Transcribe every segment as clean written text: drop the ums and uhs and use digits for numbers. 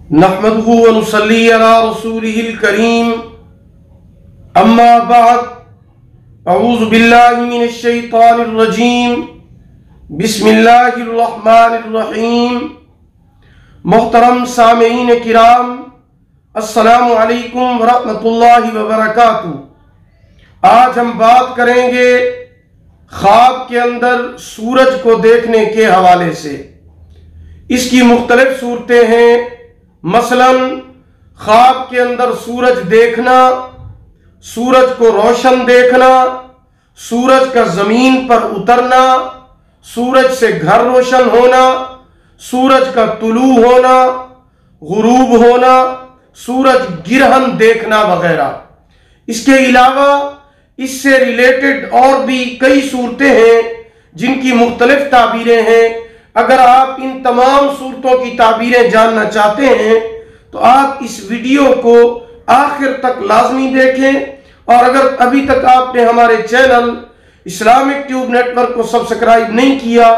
नहमदुहु व नुसल्ली अला रसूलिहिल करीम अम्मा बाद अऊज़ु बिल्लाहि मिनश शैतानिर रजीम बिस्मिल्लाहिर रहमानिर रहीम। मोहतरम सामीईन किराम, अस्सलामु अलैकुम व रहमतुल्लाहि व बरकातुहू। आज हम बात करेंगे ख्वाब के अंदर सूरज को देखने के हवाले से। इसकी मुख्तलिफ सूरतें हैं, मसलन ख्वाब के अंदर सूरज देखना, सूरज को रोशन देखना, सूरज का जमीन पर उतरना, सूरज से घर रोशन होना, सूरज का तुलू होना, गुरूब होना, सूरज गिरहन देखना वगैरह। इसके अलावा इससे रिलेटेड और भी कई सूरतें हैं जिनकी मुख्तलिफ ताबीरें हैं। अगर आप इन तमाम सूरतों की ताबीरें जानना चाहते हैं तो आप इस वीडियो को आखिर तक लाजमी देखें। और अगर अभी तक आपने हमारे चैनल इस्लामिक ट्यूब नेटवर्क को सब्सक्राइब नहीं किया,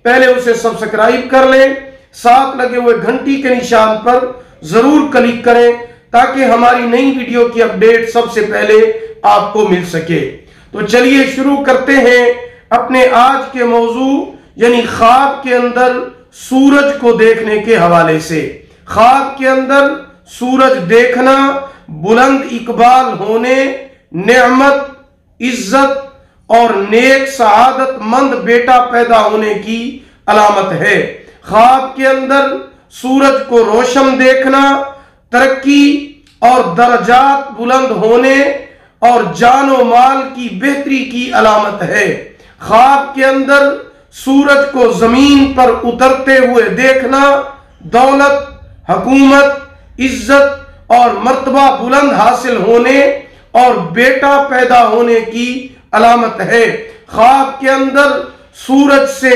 पहले उसे सब्सक्राइब कर लें, साथ लगे हुए घंटी के निशान पर जरूर क्लिक करें ताकि हमारी नई वीडियो की अपडेट सबसे पहले आपको मिल सके। तो चलिए शुरू करते हैं अपने आज के मौजू यानी ख्वाब के अंदर सूरज को देखने के हवाले से। ख्वाब के अंदर सूरज देखना बुलंद इकबाल होने, नेमत, इज्जत और नेक सआदतमंद बेटा पैदा होने की अलामत है। ख्वाब के अंदर सूरज को रोशन देखना तरक्की और दर्जात बुलंद होने और जानो माल की बेहतरी की अलामत है। ख्वाब के अंदर सूरज को जमीन पर उतरते हुए देखना दौलत, हुकूमत, इज्जत और मर्तबा बुलंद हासिल होने और बेटा पैदा होने की अलामत है। ख्वाब के अंदर सूरज से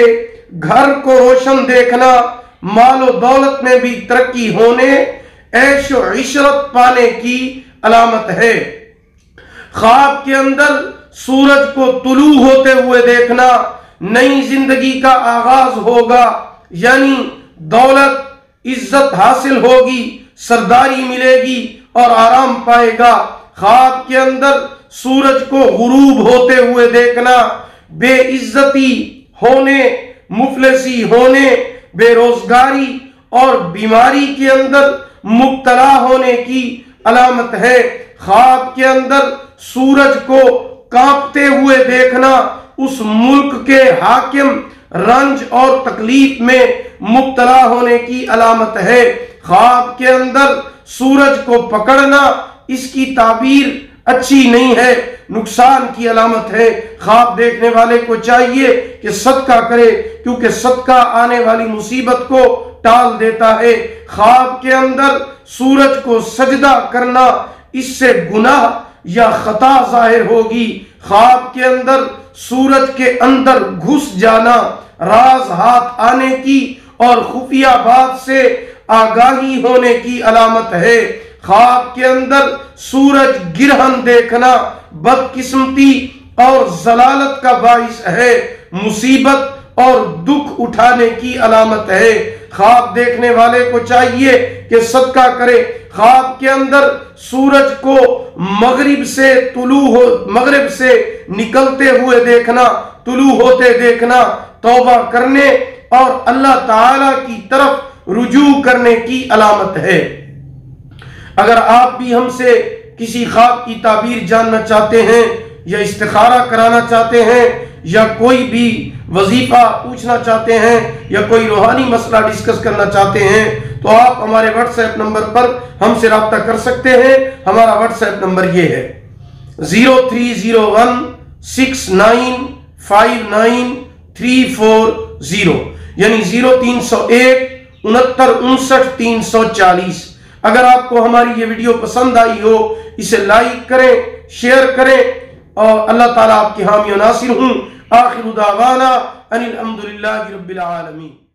घर को रोशन देखना मालो दौलत में भी तरक्की होने, ऐशो इशरत पाने की अलामत है। ख्वाब के अंदर सूरज को तुलू होते हुए देखना नई जिंदगी का आगाज होगा, यानी दौलत, इज्जत हासिल होगी, सरदारी मिलेगी और आराम पाएगा। ख्वाब के अंदर सूरज को गुरूब होते हुए देखना बेइज्जती होने, मुफलिसी होने, बेरोजगारी और बीमारी के अंदर मुब्तला होने की अलामत है। ख्वाब के अंदर सूरज को कांपते हुए देखना उस मुल्क के हाकिम रंज और तकलीफ में मुब्तला होने की अलामत है। ख्वाब के अंदर सूरज को पकड़ना इसकी ताबीर अच्छी नहीं है, नुकसान की अलामत है। ख्वाब देखने वाले को चाहिए कि सदका करे, क्योंकि सदका आने वाली मुसीबत को टाल देता है। ख्वाब के अंदर सूरज को सजदा करना इससे गुनाह या खता जाहिर होगी। ख्वाब के अंदर सूरज के अंदर घुस जाना राज हाथ आने की और खुफिया बात से आगाही होने की अलामत है। ख्वाब के अंदर सूरज गिरहन देखना बदकिस्मती और जलालत का बाइस है, मुसीबत और दुख उठाने की अलामत है। ख्वाब देखने वाले को चाहिए कि सदका करे। ख्वाब के अंदर सूरज को मगरिब से निकलते हुए देखना, तुलू होते देखना तौबा करने और अल्लाह ताला की तरफ रुजू करने की अलामत है। अगर आप भी हमसे किसी ख्वाब की ताबीर जानना चाहते हैं या इस्तिखारा कराना चाहते हैं या कोई भी वजीफा पूछना चाहते हैं या कोई रूहानी मसला डिस्कस करना चाहते हैं तो आप हमारे व्हाट्सएप नंबर पर हमसे राब्ता कर सकते हैं। हमारा व्हाट्सएप नंबर ये है 0301695934 यानी 0301 69 59 340। अगर आपको हमारी ये वीडियो पसंद आई हो इसे लाइक करें, शेयर करें और अल्लाह ताला आपके हामी और नासिर हूं। आखिर दावाना अनिल हम्दुलिल्लाहि रब्बिल आलमीन।